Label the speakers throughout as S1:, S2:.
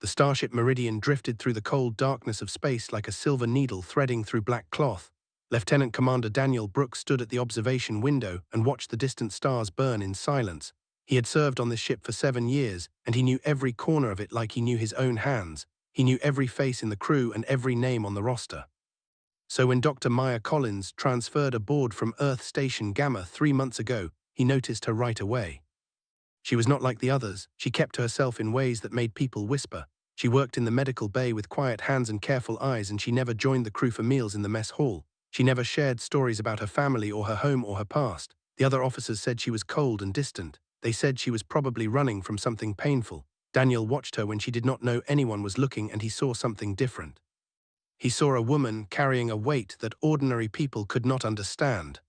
S1: The starship Meridian drifted through the cold darkness of space like a silver needle threading through black cloth. Lieutenant Commander Daniel Brooks stood at the observation window and watched the distant stars burn in silence. He had served on this ship for 7 years, and he knew every corner of it like he knew his own hands. He knew every face in the crew and every name on the roster. So when Dr. Maya Collins transferred aboard from Earth Station Gamma 3 months ago, he noticed her right away. She was not like the others. She kept to herself in ways that made people whisper. She worked in the medical bay with quiet hands and careful eyes, and she never joined the crew for meals in the mess hall. She never shared stories about her family or her home or her past. The other officers said she was cold and distant. They said she was probably running from something painful. Daniel watched her when she did not know anyone was looking, and he saw something different. He saw a woman carrying a weight that ordinary people could not understand.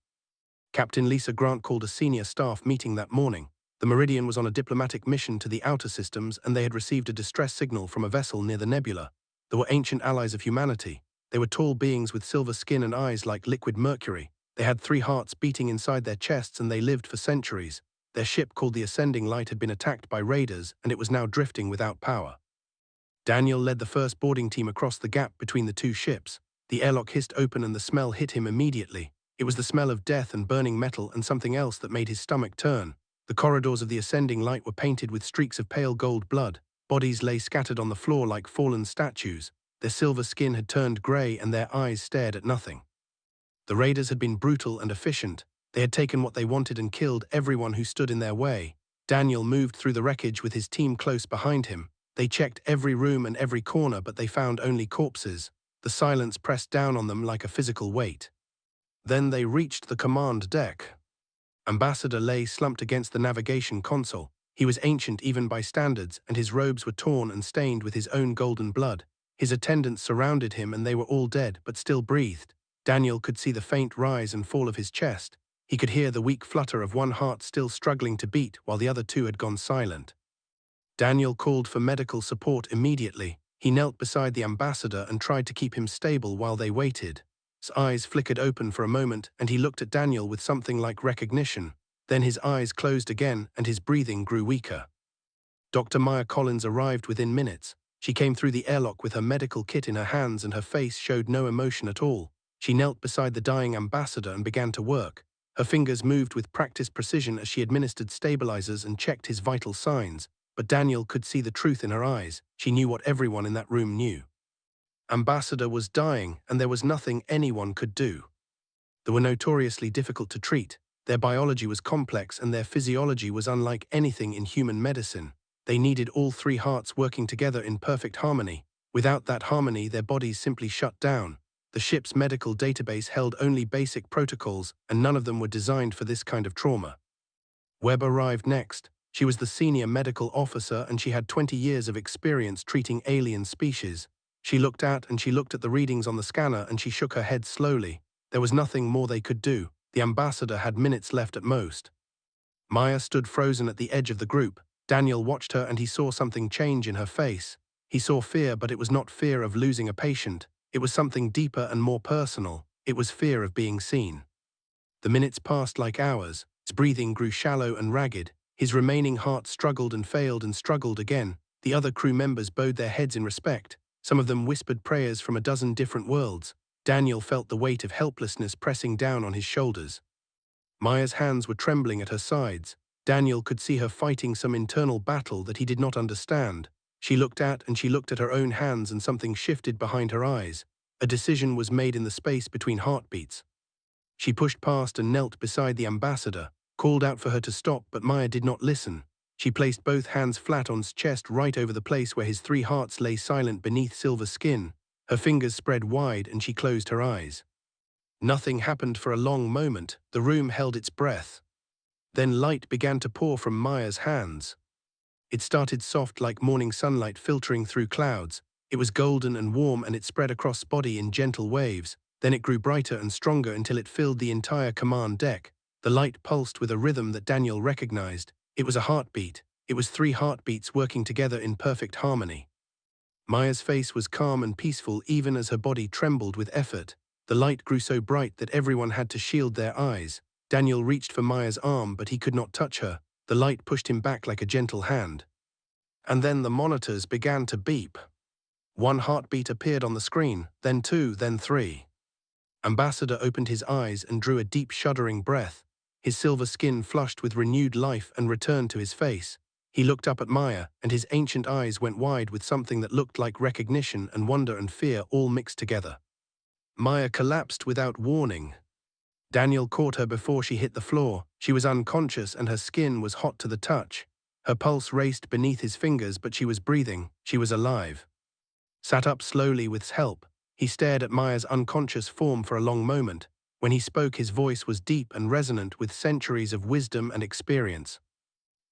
S1: Captain Lisa Grant called a senior staff meeting that morning. The Meridian was on a diplomatic mission to the outer systems, and they had received a distress signal from a vessel near the nebula. They were ancient allies of humanity. They were tall beings with silver skin and eyes like liquid mercury. They had 3 hearts beating inside their chests, and they lived for centuries. Their ship, called the Ascending Light, had been attacked by raiders, and it was now drifting without power. Daniel led the first boarding team across the gap between the 2 ships. The airlock hissed open and the smell hit him immediately. It was the smell of death and burning metal and something else that made his stomach turn. The corridors of the Ascending Light were painted with streaks of pale gold blood. Bodies lay scattered on the floor like fallen statues. Their silver skin had turned grey and their eyes stared at nothing. The raiders had been brutal and efficient. They had taken what they wanted and killed everyone who stood in their way. Daniel moved through the wreckage with his team close behind him. They checked every room and every corner, but they found only corpses. The silence pressed down on them like a physical weight. Then they reached the command deck. Ambassador lay slumped against the navigation console. He was ancient even by standards, and his robes were torn and stained with his own golden blood. His attendants surrounded him, and they were all dead, but still breathed. Daniel could see the faint rise and fall of his chest. He could hear the weak flutter of one heart still struggling to beat while the other 2 had gone silent. Daniel called for medical support immediately. He knelt beside the ambassador and tried to keep him stable while they waited. His eyes flickered open for a moment, and he looked at Daniel with something like recognition. Then his eyes closed again, and his breathing grew weaker. Dr. Maya Collins arrived within minutes. She came through the airlock with her medical kit in her hands, and her face showed no emotion at all. She knelt beside the dying ambassador and began to work. Her fingers moved with practiced precision as she administered stabilizers and checked his vital signs. But Daniel could see the truth in her eyes. She knew what everyone in that room knew. Ambassador was dying, and there was nothing anyone could do. They were notoriously difficult to treat. Their biology was complex, and their physiology was unlike anything in human medicine. They needed all 3 hearts working together in perfect harmony. Without that harmony, their bodies simply shut down. The ship's medical database held only basic protocols, and none of them were designed for this kind of trauma. Webb arrived next. She was the senior medical officer, and she had 20 years of experience treating alien species. She looked at the readings on the scanner, and she shook her head slowly. There was nothing more they could do. The ambassador had minutes left at most. Maya stood frozen at the edge of the group. Daniel watched her, and he saw something change in her face. He saw fear, but it was not fear of losing a patient. It was something deeper and more personal. It was fear of being seen. The minutes passed like hours. His breathing grew shallow and ragged. His remaining heart struggled and failed and struggled again. The other crew members bowed their heads in respect. Some of them whispered prayers from a dozen different worlds. Daniel felt the weight of helplessness pressing down on his shoulders. Maya's hands were trembling at her sides. Daniel could see her fighting some internal battle that he did not understand. She looked at her own hands, and something shifted behind her eyes. A decision was made in the space between heartbeats. She pushed past and knelt beside the ambassador, called out for her to stop, but Maya did not listen. She placed both hands flat on his chest right over the place where his 3 hearts lay silent beneath silver skin. Her fingers spread wide, and she closed her eyes. Nothing happened for a long moment. The room held its breath. Then light began to pour from Maya's hands. It started soft like morning sunlight filtering through clouds. It was golden and warm, and it spread across body in gentle waves. Then it grew brighter and stronger until it filled the entire command deck. The light pulsed with a rhythm that Daniel recognized. It was a heartbeat. It was 3 heartbeats working together in perfect harmony. Maya's face was calm and peaceful even as her body trembled with effort. The light grew so bright that everyone had to shield their eyes. Daniel reached for Maya's arm, but he could not touch her. The light pushed him back like a gentle hand. And then the monitors began to beep. One heartbeat appeared on the screen, then two, then three. Ambassador opened his eyes and drew a deep shuddering breath. His silver skin flushed with renewed life and returned to his face. He looked up at Maya, and his ancient eyes went wide with something that looked like recognition and wonder and fear all mixed together. Maya collapsed without warning. Daniel caught her before she hit the floor. She was unconscious and her skin was hot to the touch. Her pulse raced beneath his fingers, but she was breathing. She was alive. Sat up slowly with help, he stared at Maya's unconscious form for a long moment. When he spoke, his voice was deep and resonant with centuries of wisdom and experience.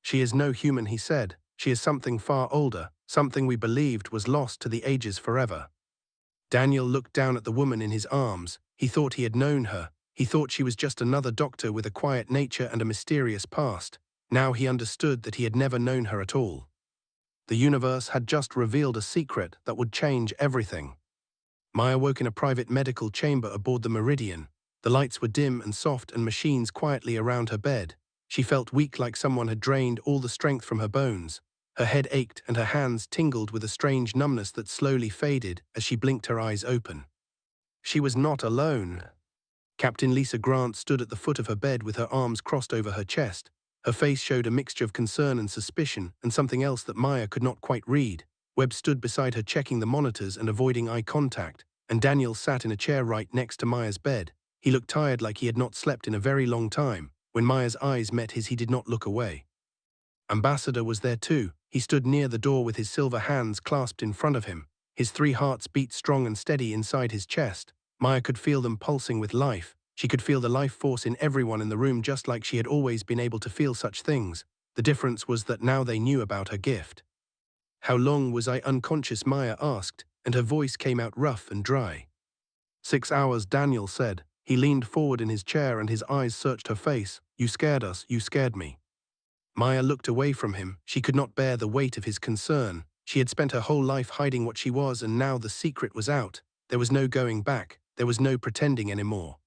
S1: "She is no human," he said. "She is something far older, something we believed was lost to the ages forever." Daniel looked down at the woman in his arms. He thought he had known her. He thought she was just another doctor with a quiet nature and a mysterious past. Now he understood that he had never known her at all. The universe had just revealed a secret that would change everything. Maya woke in a private medical chamber aboard the Meridian. The lights were dim and soft and machines quietly around her bed. She felt weak, like someone had drained all the strength from her bones. Her head ached and her hands tingled with a strange numbness that slowly faded as she blinked her eyes open. She was not alone. Captain Lisa Grant stood at the foot of her bed with her arms crossed over her chest. Her face showed a mixture of concern and suspicion, and something else that Maya could not quite read. Webb stood beside her, checking the monitors and avoiding eye contact, and Daniel sat in a chair right next to Maya's bed. He looked tired, like he had not slept in a very long time. When Maya's eyes met his, he did not look away. Ambassador was there too. He stood near the door with his silver hands clasped in front of him. His 3 hearts beat strong and steady inside his chest. Maya could feel them pulsing with life. She could feel the life force in everyone in the room, just like she had always been able to feel such things. The difference was that now they knew about her gift. "How long was I unconscious?" Maya asked, and her voice came out rough and dry. 6 hours, Daniel said. He leaned forward in his chair and his eyes searched her face. "You scared us, you scared me." Maya looked away from him. She could not bear the weight of his concern. She had spent her whole life hiding what she was, and now the secret was out. There was no going back. There was no pretending anymore.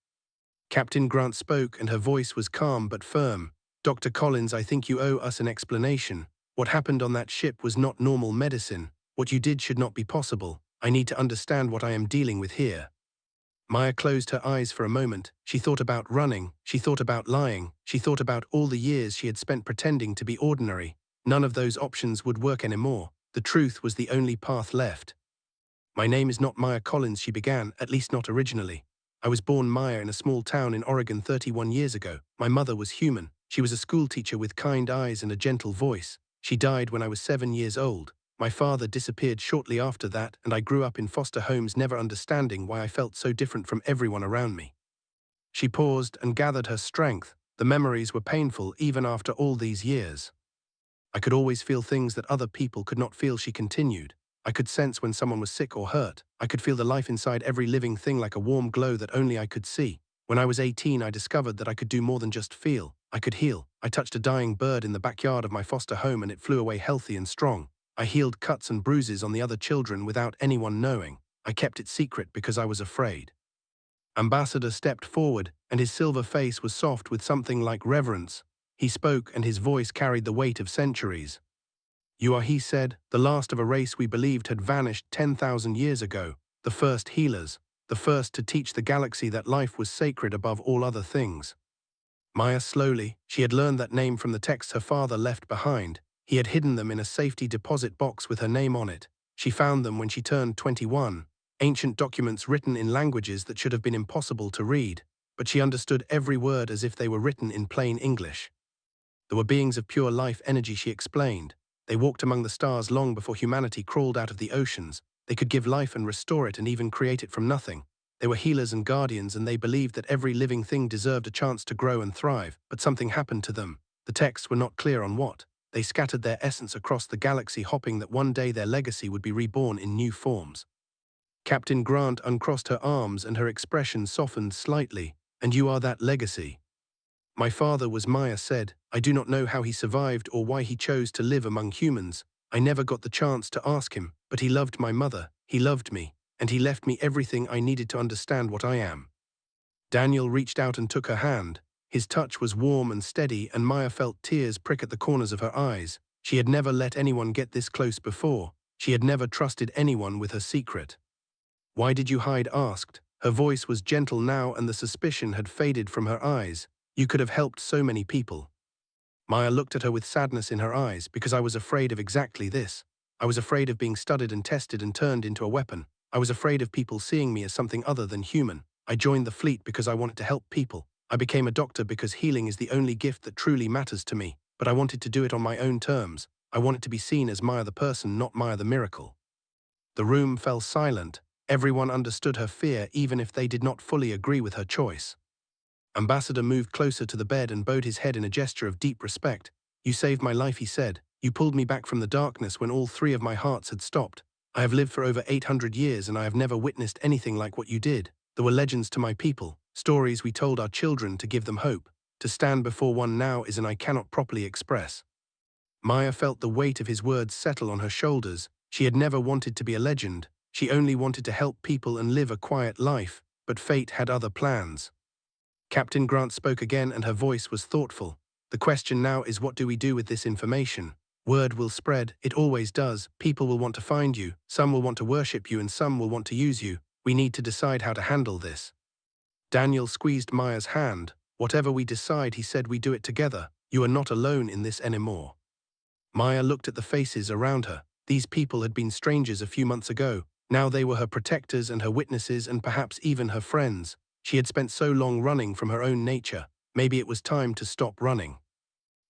S1: Captain Grant spoke, and her voice was calm but firm. "Dr. Collins, I think you owe us an explanation. What happened on that ship was not normal medicine. What you did should not be possible. I need to understand what I am dealing with here." Maya closed her eyes for a moment. She thought about running. She thought about lying. She thought about all the years she had spent pretending to be ordinary. None of those options would work anymore. The truth was the only path left. "My name is not Maya Collins," she began, "at least not originally. I was born Maya in a small town in Oregon 31 years ago. My mother was human. She was a schoolteacher with kind eyes and a gentle voice. She died when I was 7 years old. My father disappeared shortly after that, and I grew up in foster homes, never understanding why I felt so different from everyone around me." She paused and gathered her strength. The memories were painful even after all these years. "I could always feel things that other people could not feel," she continued. "I could sense when someone was sick or hurt. I could feel the life inside every living thing, like a warm glow that only I could see. When I was 18, I discovered that I could do more than just feel. I could heal. I touched a dying bird in the backyard of my foster home and it flew away healthy and strong. I healed cuts and bruises on the other children without anyone knowing. I kept it secret because I was afraid." Ambassador stepped forward, and his silver face was soft with something like reverence. He spoke, and his voice carried the weight of centuries. "You are," he said, "the last of a race we believed had vanished 10,000 years ago. The first healers. The first to teach the galaxy that life was sacred above all other things." Maya slowly. She had learned that name from the texts her father left behind. He had hidden them in a safety deposit box with her name on it. She found them when she turned 21. Ancient documents written in languages that should have been impossible to read. But she understood every word as if they were written in plain English. There were beings of pure life energy, she explained. They walked among the stars long before humanity crawled out of the oceans. They could give life and restore it and even create it from nothing. They were healers and guardians, and they believed that every living thing deserved a chance to grow and thrive. But something happened to them. The texts were not clear on what. They scattered their essence across the galaxy, hoping that one day their legacy would be reborn in new forms. Captain Grant uncrossed her arms and her expression softened slightly. "And you are that legacy." "My father was," Maya said. "I do not know how he survived or why he chose to live among humans. I never got the chance to ask him, but he loved my mother, he loved me, and he left me everything I needed to understand what I am." Daniel reached out and took her hand. His touch was warm and steady, and Maya felt tears prick at the corners of her eyes. She had never let anyone get this close before. She had never trusted anyone with her secret. "Why did you hide?" asked. Her voice was gentle now and the suspicion had faded from her eyes. "You could have helped so many people." Maya looked at her with sadness in her eyes. "Because I was afraid of exactly this. I was afraid of being studied and tested and turned into a weapon. I was afraid of people seeing me as something other than human. I joined the fleet because I wanted to help people. I became a doctor because healing is the only gift that truly matters to me. But I wanted to do it on my own terms. I wanted to be seen as Maya the person, not Maya the miracle." The room fell silent. Everyone understood her fear, even if they did not fully agree with her choice. Ambassador moved closer to the bed and bowed his head in a gesture of deep respect. "You saved my life," he said. "You pulled me back from the darkness when all three of my hearts had stopped. I have lived for over 800 years and I have never witnessed anything like what you did. There were legends to my people, stories we told our children to give them hope. To stand before one now is an I cannot properly express." Maya felt the weight of his words settle on her shoulders. She had never wanted to be a legend. She only wanted to help people and live a quiet life, but fate had other plans. Captain Grant spoke again and her voice was thoughtful. "The question now is, what do we do with this information? Word will spread, it always does. People will want to find you, some will want to worship you and some will want to use you. We need to decide how to handle this." Daniel squeezed Maya's hand. "Whatever we decide," he said, "we do it together. You are not alone in this anymore." Maya looked at the faces around her. These people had been strangers a few months ago. Now they were her protectors and her witnesses and perhaps even her friends. She had spent so long running from her own nature. Maybe it was time to stop running.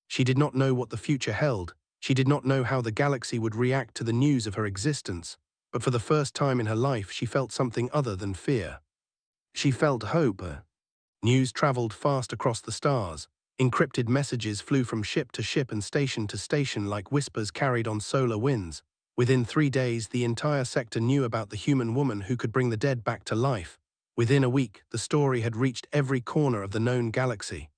S1: She did not know what the future held. She did not know how the galaxy would react to the news of her existence. But for the first time in her life, she felt something other than fear. She felt hope. News traveled fast across the stars. Encrypted messages flew from ship to ship and station to station like whispers carried on solar winds. Within 3 days, the entire sector knew about the human woman who could bring the dead back to life. Within a week, the story had reached every corner of the known galaxy.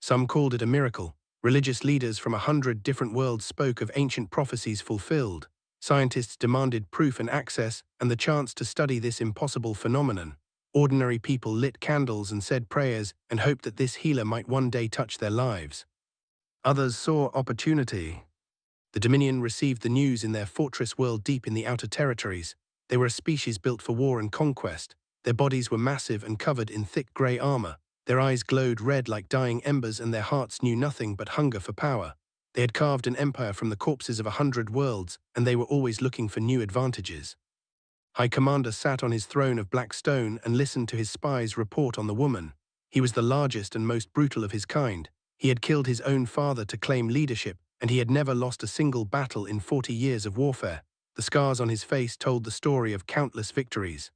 S1: Some called it a miracle. Religious leaders from 100 different worlds spoke of ancient prophecies fulfilled. Scientists demanded proof and access and the chance to study this impossible phenomenon. Ordinary people lit candles and said prayers and hoped that this healer might one day touch their lives. Others saw opportunity. The Dominion received the news in their fortress world deep in the outer territories. They were a species built for war and conquest. Their bodies were massive and covered in thick grey armor. Their eyes glowed red like dying embers and their hearts knew nothing but hunger for power. They had carved an empire from the corpses of 100 worlds, and they were always looking for new advantages. High Commander sat on his throne of black stone and listened to his spies report on the woman. He was the largest and most brutal of his kind. He had killed his own father to claim leadership, and he had never lost a single battle in 40 years of warfare. The scars on his face told the story of countless victories.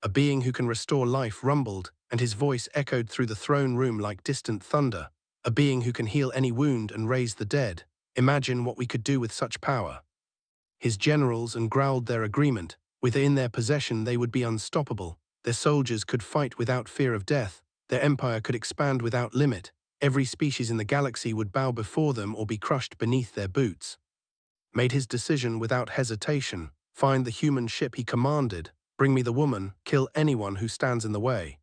S1: A being who can restore life rumbled, and his voice echoed through the throne room like distant thunder. A being who can heal any wound and raise the dead. Imagine what we could do with such power. His generals growled their agreement. Within their possession they would be unstoppable. Their soldiers could fight without fear of death. Their empire could expand without limit. Every species in the galaxy would bow before them or be crushed beneath their boots. Made his decision without hesitation. Find the human ship he commanded. Bring me the woman. Kill anyone who stands in the way.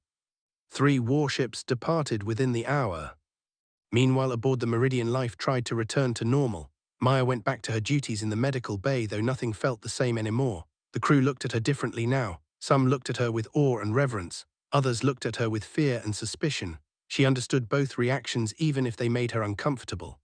S1: 3 warships departed within the hour. Meanwhile, aboard the Meridian, life tried to return to normal. Maya went back to her duties in the medical bay, though nothing felt the same anymore. The crew looked at her differently now. Some looked at her with awe and reverence. Others looked at her with fear and suspicion. She understood both reactions even if they made her uncomfortable.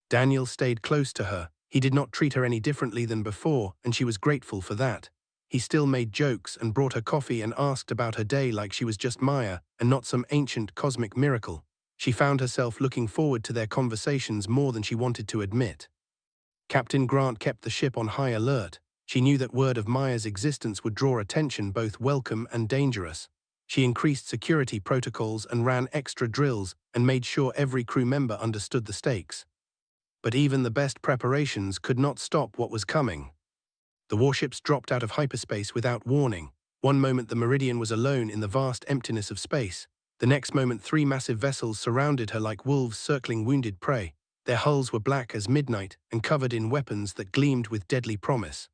S1: Daniel stayed close to her. He did not treat her any differently than before, and she was grateful for that. He still made jokes and brought her coffee and asked about her day like she was just Maya and not some ancient cosmic miracle. She found herself looking forward to their conversations more than she wanted to admit. Captain Grant kept the ship on high alert. She knew that word of Maya's existence would draw attention, both welcome and dangerous. She increased security protocols and ran extra drills and made sure every crew member understood the stakes. But even the best preparations could not stop what was coming. The warships dropped out of hyperspace without warning. One moment the Meridian was alone in the vast emptiness of space. The next moment 3 massive vessels surrounded her like wolves circling wounded prey. Their hulls were black as midnight and covered in weapons that gleamed with deadly promise.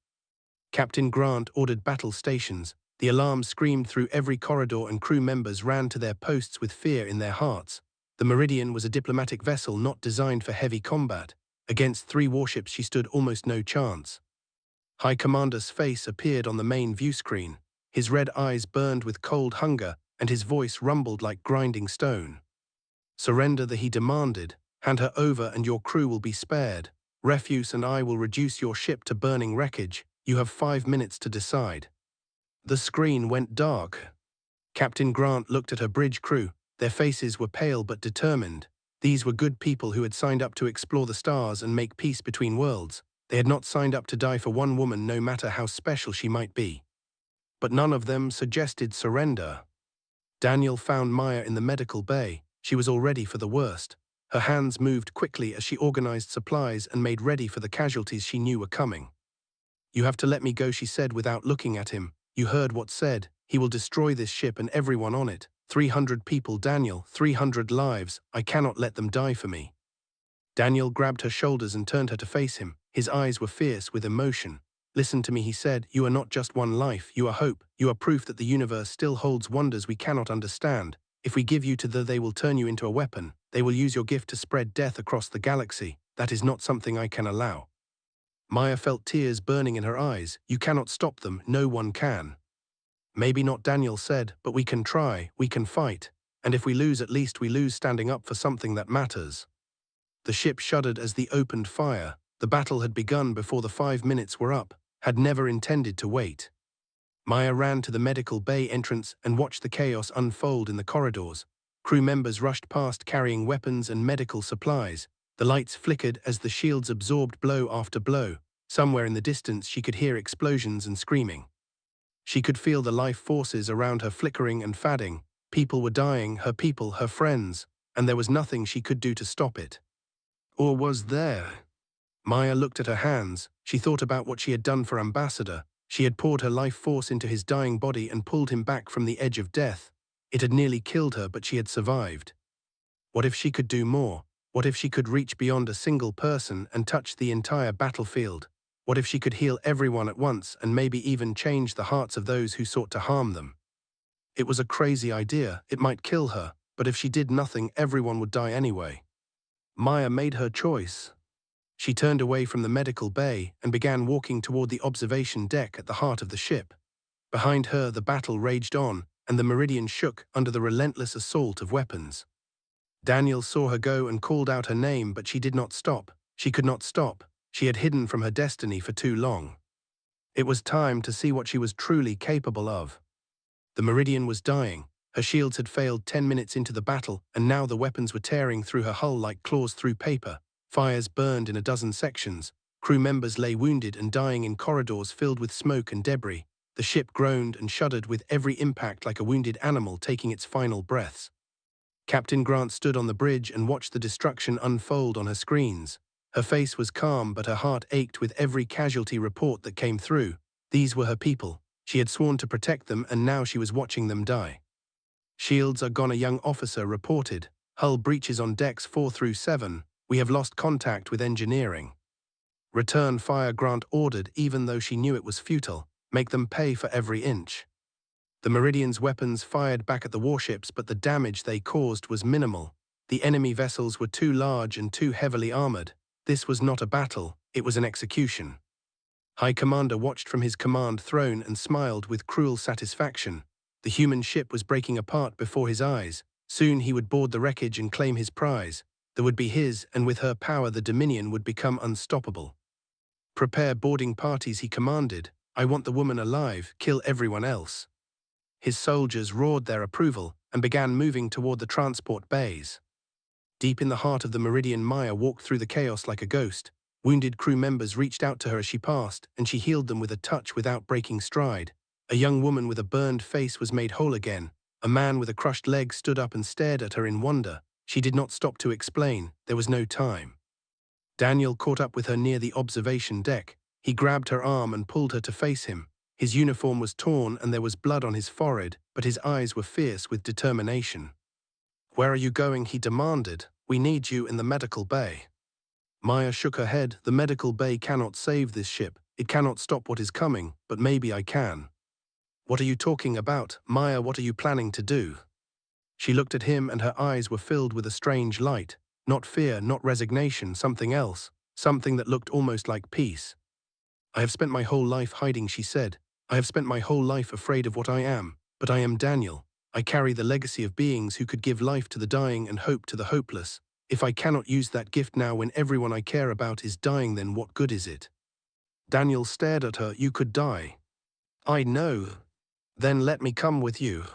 S1: Captain Grant ordered battle stations. The alarms screamed through every corridor and crew members ran to their posts with fear in their hearts. The Meridian was a diplomatic vessel not designed for heavy combat. Against 3 warships she stood almost no chance. High Commander's face appeared on the main view screen. His red eyes burned with cold hunger, and his voice rumbled like grinding stone. "Surrender," he demanded. "Hand her over and your crew will be spared. Refuse and I will reduce your ship to burning wreckage. You have 5 minutes to decide." The screen went dark. Captain Grant looked at her bridge crew. Their faces were pale but determined. These were good people who had signed up to explore the stars and make peace between worlds. They had not signed up to die for one woman, no matter how special she might be. But none of them suggested surrender. Daniel found Maya in the medical bay. She was all ready for the worst. Her hands moved quickly as she organized supplies and made ready for the casualties she knew were coming. "You have to let me go," she said without looking at him. "You heard what said. He will destroy this ship and everyone on it. 300 people, Daniel, 300 lives. I cannot let them die for me." Daniel grabbed her shoulders and turned her to face him. His eyes were fierce with emotion. "Listen to me," he said. "You are not just one life. You are hope. You are proof that the universe still holds wonders we cannot understand. If we give you to they will turn you into a weapon. They will use your gift to spread death across the galaxy. That is not something I can allow." Maya felt tears burning in her eyes. "You cannot stop them. No one can." "Maybe not," Daniel said, "but we can try. We can fight. And if we lose, at least we lose standing up for something that matters." The ship shuddered as they opened fire. The battle had begun before the 5 minutes were up, had never intended to wait. Maya ran to the medical bay entrance and watched the chaos unfold in the corridors. Crew members rushed past carrying weapons and medical supplies. The lights flickered as the shields absorbed blow after blow. Somewhere in the distance she could hear explosions and screaming. She could feel the life forces around her flickering and fading. People were dying, her people, her friends, and there was nothing she could do to stop it. Or was there? Maya looked at her hands. She thought about what she had done for Ambassador. She had poured her life force into his dying body and pulled him back from the edge of death. It had nearly killed her, but she had survived. What if she could do more? What if she could reach beyond a single person and touch the entire battlefield? What if she could heal everyone at once and maybe even change the hearts of those who sought to harm them? It was a crazy idea. It might kill her, but if she did nothing, everyone would die anyway. Maya made her choice. She turned away from the medical bay and began walking toward the observation deck at the heart of the ship. Behind her, the battle raged on, and the Meridian shook under the relentless assault of weapons. Daniel saw her go and called out her name, but she did not stop. She could not stop. She had hidden from her destiny for too long. It was time to see what she was truly capable of. The Meridian was dying. Her shields had failed 10 minutes into the battle, and now the weapons were tearing through her hull like claws through paper. Fires burned in a dozen sections. Crew members lay wounded and dying in corridors filled with smoke and debris. The ship groaned and shuddered with every impact like a wounded animal taking its final breaths. Captain Grant stood on the bridge and watched the destruction unfold on her screens. Her face was calm, but her heart ached with every casualty report that came through. These were her people. She had sworn to protect them, and now she was watching them die. "Shields are gone," a young officer reported. "Hull breaches on decks 4 through 7. We have lost contact with engineering." "Return fire," Grant ordered, even though she knew it was futile. "Make them pay for every inch." The Meridian's weapons fired back at the warships, but the damage they caused was minimal. The enemy vessels were too large and too heavily armored. This was not a battle, it was an execution. High Commander watched from his command throne and smiled with cruel satisfaction. The human ship was breaking apart before his eyes. Soon he would board the wreckage and claim his prize. There would be his, and with her power the Dominion would become unstoppable. "Prepare boarding parties," he commanded. "I want the woman alive, kill everyone else." His soldiers roared their approval and began moving toward the transport bays. Deep in the heart of the Meridian, Maya walked through the chaos like a ghost. Wounded crew members reached out to her as she passed, and she healed them with a touch without breaking stride. A young woman with a burned face was made whole again. A man with a crushed leg stood up and stared at her in wonder. She did not stop to explain. There was no time. Daniel caught up with her near the observation deck. He grabbed her arm and pulled her to face him. His uniform was torn and there was blood on his forehead, but his eyes were fierce with determination. "Where are you going?" he demanded. "We need you in the medical bay." Maya shook her head. "The medical bay cannot save this ship. It cannot stop what is coming, but maybe I can." "What are you talking about, Maya? What are you planning to do?" She looked at him and her eyes were filled with a strange light. Not fear, not resignation, something else. something that looked almost like peace. "I have spent my whole life hiding," she said. "I have spent my whole life afraid of what I am, but I am Daniel. I carry the legacy of beings who could give life to the dying and hope to the hopeless. If I cannot use that gift now when everyone I care about is dying, then what good is it?" Daniel stared at her. "You could die." "I know. Then let me come with you."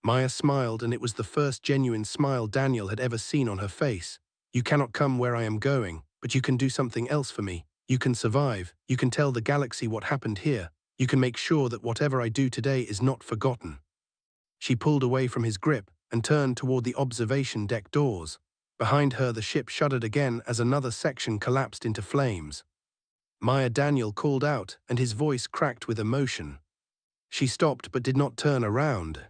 S1: Maya smiled, and it was the first genuine smile Daniel had ever seen on her face. "You cannot come where I am going, but you can do something else for me. You can survive. You can tell the galaxy what happened here. You can make sure that whatever I do today is not forgotten." She pulled away from his grip and turned toward the observation deck doors. Behind her, the ship shuddered again as another section collapsed into flames. Maya, Daniel called out, and his voice cracked with emotion. She stopped but did not turn around.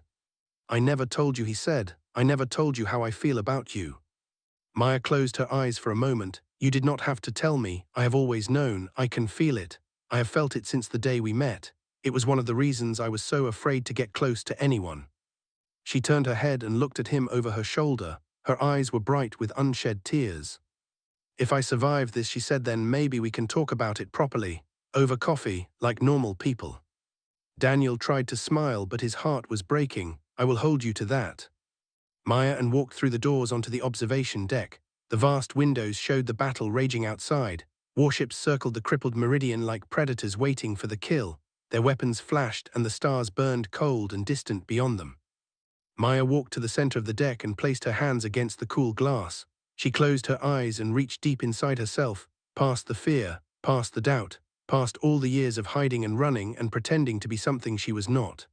S1: "I never told you," he said. "I never told you how I feel about you." Maya closed her eyes for a moment. "You did not have to tell me. I have always known. I can feel it. I have felt it since the day we met. It was one of the reasons I was so afraid to get close to anyone." She turned her head and looked at him over her shoulder. Her eyes were bright with unshed tears. "If I survive this," she said, "then maybe we can talk about it properly. Over coffee, like normal people." Daniel tried to smile, but his heart was breaking. "I will hold you to that." Maya and walked through the doors onto the observation deck. The vast windows showed the battle raging outside. Warships circled the crippled meridian like predators waiting for the kill. Their weapons flashed and the stars burned cold and distant beyond them. Maya walked to the center of the deck and placed her hands against the cool glass. She closed her eyes and reached deep inside herself, past the fear, past the doubt, past all the years of hiding and running and pretending to be something she was not.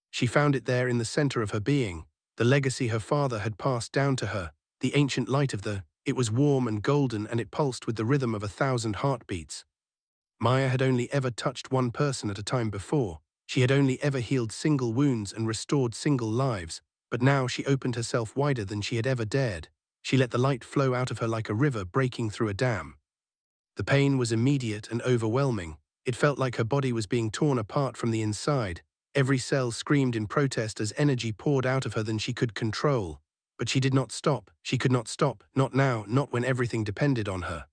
S1: She found it there in the center of her being, the legacy her father had passed down to her, the ancient light of it was warm and golden, and it pulsed with the rhythm of 1,000 heartbeats. Maya had only ever touched one person at a time before. She had only ever healed single wounds and restored single lives, but now she opened herself wider than she had ever dared. She let the light flow out of her like a river breaking through a dam. The pain was immediate and overwhelming. It felt like her body was being torn apart from the inside. Every cell screamed in protest as energy poured out of her than she could control. But she did not stop. She could not stop, not now, not when everything depended on her.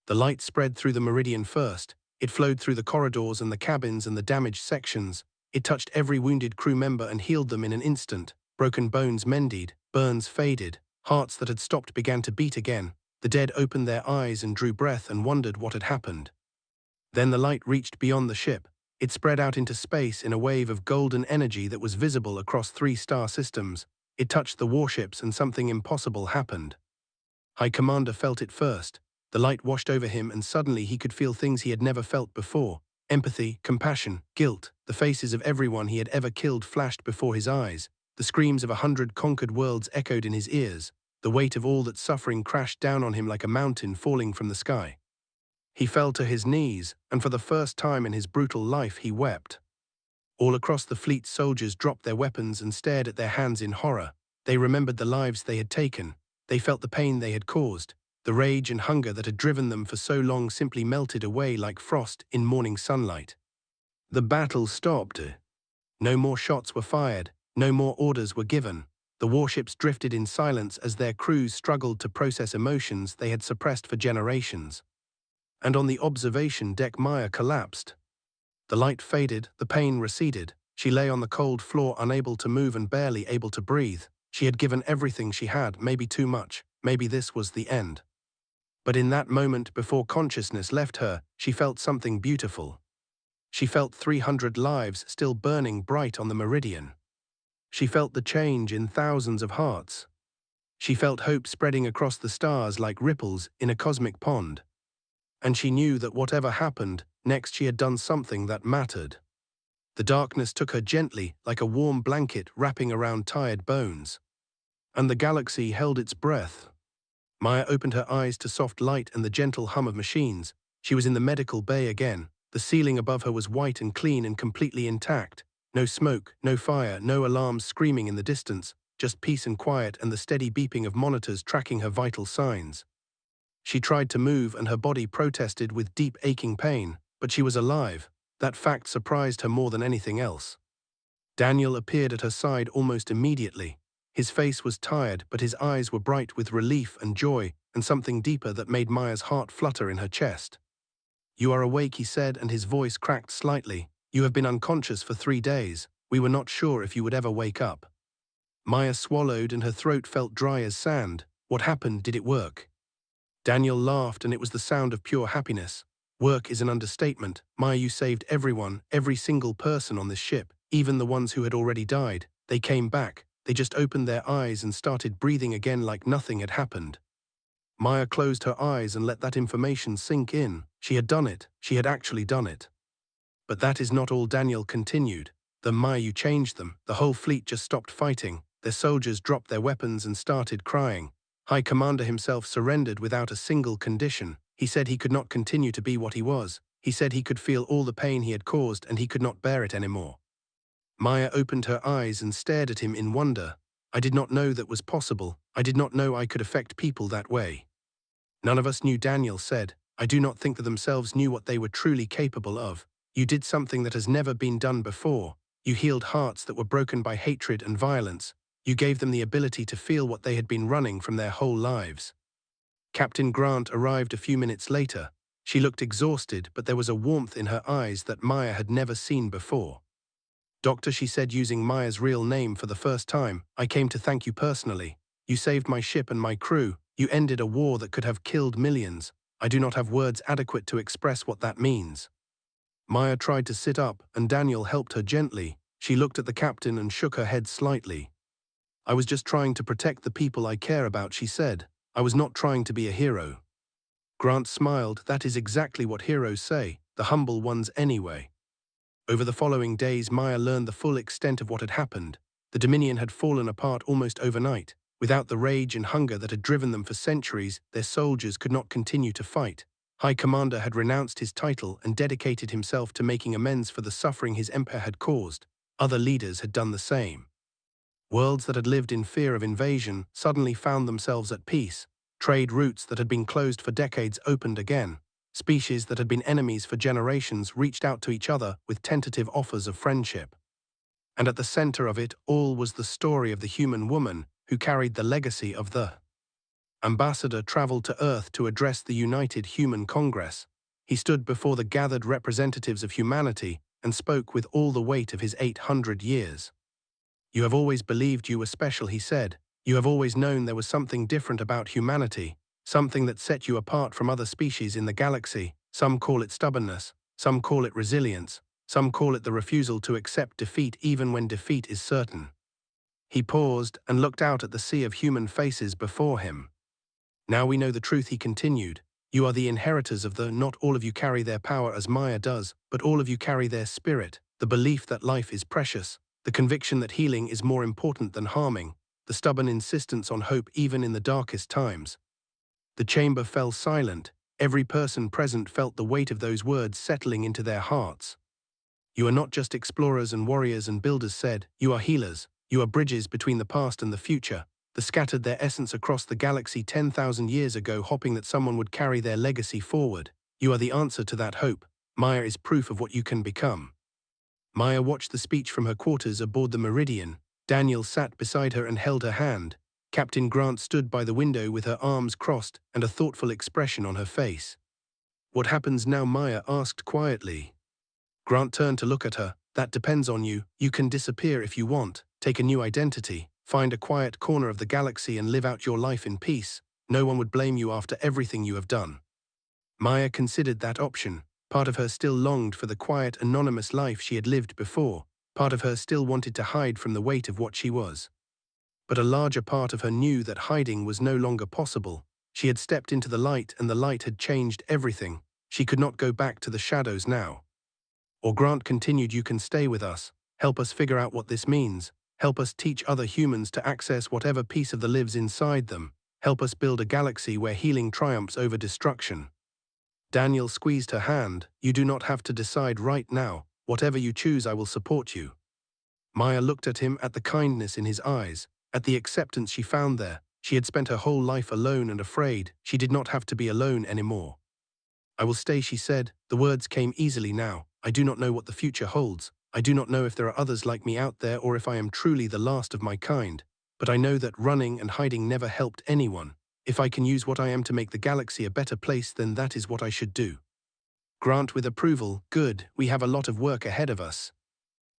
S1: The light spread through the meridian first. It flowed through the corridors and the cabins and the damaged sections. It touched every wounded crew member and healed them in an instant. Broken bones mended, burns faded, hearts that had stopped began to beat again. The dead opened their eyes and drew breath and wondered what had happened. Then the light reached beyond the ship. It spread out into space in a wave of golden energy that was visible across 3-star systems. It touched the warships and something impossible happened. High Commander felt it first. The light washed over him and suddenly he could feel things he had never felt before. Empathy, compassion, guilt. The faces of everyone he had ever killed flashed before his eyes. The screams of 100 conquered worlds echoed in his ears. The weight of all that suffering crashed down on him like a mountain falling from the sky. He fell to his knees, and for the first time in his brutal life he wept. All across the fleet, soldiers dropped their weapons and stared at their hands in horror. They remembered the lives they had taken. They felt the pain they had caused. The rage and hunger that had driven them for so long simply melted away like frost in morning sunlight. The battle stopped. No more shots were fired. No more orders were given. The warships drifted in silence as their crews struggled to process emotions they had suppressed for generations. And on the observation deck, Maya collapsed. The light faded, the pain receded. She lay on the cold floor, unable to move and barely able to breathe. She had given everything she had, maybe too much. Maybe this was the end. But in that moment, before consciousness left her, she felt something beautiful. She felt 300 lives still burning bright on the meridian. She felt the change in thousands of hearts. She felt hope spreading across the stars like ripples in a cosmic pond. And she knew that whatever happened, next she had done something that mattered. The darkness took her gently, like a warm blanket wrapping around tired bones. And the galaxy held its breath. Maya opened her eyes to soft light and the gentle hum of machines. She was in the medical bay again. The ceiling above her was white and clean and completely intact. No smoke, no fire, no alarms screaming in the distance, just peace and quiet and the steady beeping of monitors tracking her vital signs. She tried to move and her body protested with deep aching pain, but she was alive. That fact surprised her more than anything else. Daniel appeared at her side almost immediately. His face was tired, but his eyes were bright with relief and joy, and something deeper that made Maya's heart flutter in her chest. "You are awake," he said, and his voice cracked slightly. "You have been unconscious for 3 days. We were not sure if you would ever wake up." Maya swallowed and her throat felt dry as sand. "What happened? Did it work?" Daniel laughed, and it was the sound of pure happiness. "Work is an understatement. Maya, you saved everyone, every single person on this ship, even the ones who had already died. They came back. They just opened their eyes and started breathing again like nothing had happened." Maya closed her eyes and let that information sink in. She had done it. She had actually done it. "But that is not all," Daniel continued. "The Maya, you changed them. The whole fleet just stopped fighting. Their soldiers dropped their weapons and started crying. High Commander himself surrendered without a single condition. He said he could not continue to be what he was. He said he could feel all the pain he had caused and he could not bear it anymore." Maya opened her eyes and stared at him in wonder. "I did not know that was possible. I did not know I could affect people that way." "None of us knew," Daniel said. "I do not think that themselves knew what they were truly capable of. You did something that has never been done before. You healed hearts that were broken by hatred and violence. You gave them the ability to feel what they had been running from their whole lives." Captain Grant arrived a few minutes later. She looked exhausted, but there was a warmth in her eyes that Maya had never seen before. "Doctor," she said, using Maya's real name for the first time, "I came to thank you personally. You saved my ship and my crew. You ended a war that could have killed millions. I do not have words adequate to express what that means." Maya tried to sit up, and Daniel helped her gently. She looked at the captain and shook her head slightly. "I was just trying to protect the people I care about," she said. "I was not trying to be a hero." Grant smiled. "That is exactly what heroes say, the humble ones anyway." Over the following days, Maya learned the full extent of what had happened. The Dominion had fallen apart almost overnight. Without the rage and hunger that had driven them for centuries, their soldiers could not continue to fight. High Commander had renounced his title and dedicated himself to making amends for the suffering his empire had caused. Other leaders had done the same. Worlds that had lived in fear of invasion suddenly found themselves at peace. Trade routes that had been closed for decades opened again. Species that had been enemies for generations reached out to each other with tentative offers of friendship. And at the center of it all was the story of the human woman who carried the legacy of the ambassador traveled to Earth to address the United Human Congress. He stood before the gathered representatives of humanity and spoke with all the weight of his 800 years. "You have always believed you were special," he said. "You have always known there was something different about humanity, something that set you apart from other species in the galaxy. Some call it stubbornness, some call it resilience, some call it the refusal to accept defeat even when defeat is certain." He paused and looked out at the sea of human faces before him. "Now we know the truth," he continued. "You are the inheritors of the. Not all of you carry their power as Maya does, but all of you carry their spirit, the belief that life is precious, the conviction that healing is more important than harming, the stubborn insistence on hope even in the darkest times." The chamber fell silent. Every person present felt the weight of those words settling into their hearts. "You are not just explorers and warriors and builders," said. "You are healers. You are bridges between the past and the future, that scattered their essence across the galaxy 10,000 years ago, hoping that someone would carry their legacy forward. You are the answer to that hope. Maya is proof of what you can become." Maya watched the speech from her quarters aboard the Meridian. Daniel sat beside her and held her hand. Captain Grant stood by the window with her arms crossed and a thoughtful expression on her face. "What happens now?" Maya asked quietly. Grant turned to look at her. "That depends on you. You can disappear if you want, take a new identity, find a quiet corner of the galaxy and live out your life in peace. No one would blame you after everything you have done." Maya considered that option. Part of her still longed for the quiet, anonymous life she had lived before. Part of her still wanted to hide from the weight of what she was. But a larger part of her knew that hiding was no longer possible. She had stepped into the light and the light had changed everything. She could not go back to the shadows now. Or Grant continued, "You can stay with us. Help us figure out what this means. Help us teach other humans to access whatever piece of the lives inside them. Help us build a galaxy where healing triumphs over destruction." Daniel squeezed her hand. "You do not have to decide right now. Whatever you choose, I will support you." Maya looked at him, at the kindness in his eyes, at the acceptance she found there. She had spent her whole life alone and afraid. She did not have to be alone anymore. "I will stay," she said. The words came easily now. "I do not know what the future holds. I do not know if there are others like me out there or if I am truly the last of my kind. But I know that running and hiding never helped anyone. If I can use what I am to make the galaxy a better place, then that is what I should do. Grant with approval. Good, we have a lot of work ahead of us.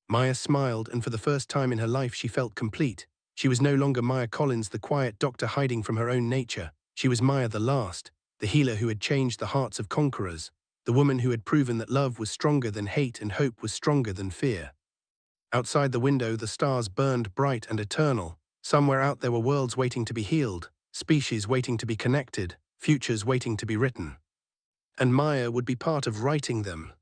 S1: Maya smiled, and for the first time in her life she felt complete. She was no longer Maya Collins, the quiet doctor hiding from her own nature. She was Maya the Last, the healer who had changed the hearts of conquerors, the woman who had proven that love was stronger than hate and hope was stronger than fear. Outside the window, the stars burned bright and eternal. Somewhere out there were worlds waiting to be healed, species waiting to be connected, futures waiting to be written. And Maya would be part of writing them.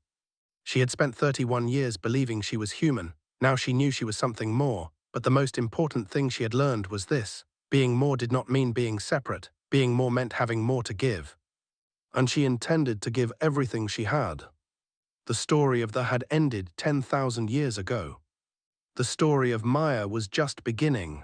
S1: She had spent 31 years believing she was human. Now she knew she was something more, but the most important thing she had learned was this: being more did not mean being separate. Being more meant having more to give. And she intended to give everything she had. The story of the had ended 10,000 years ago. The story of Maya was just beginning.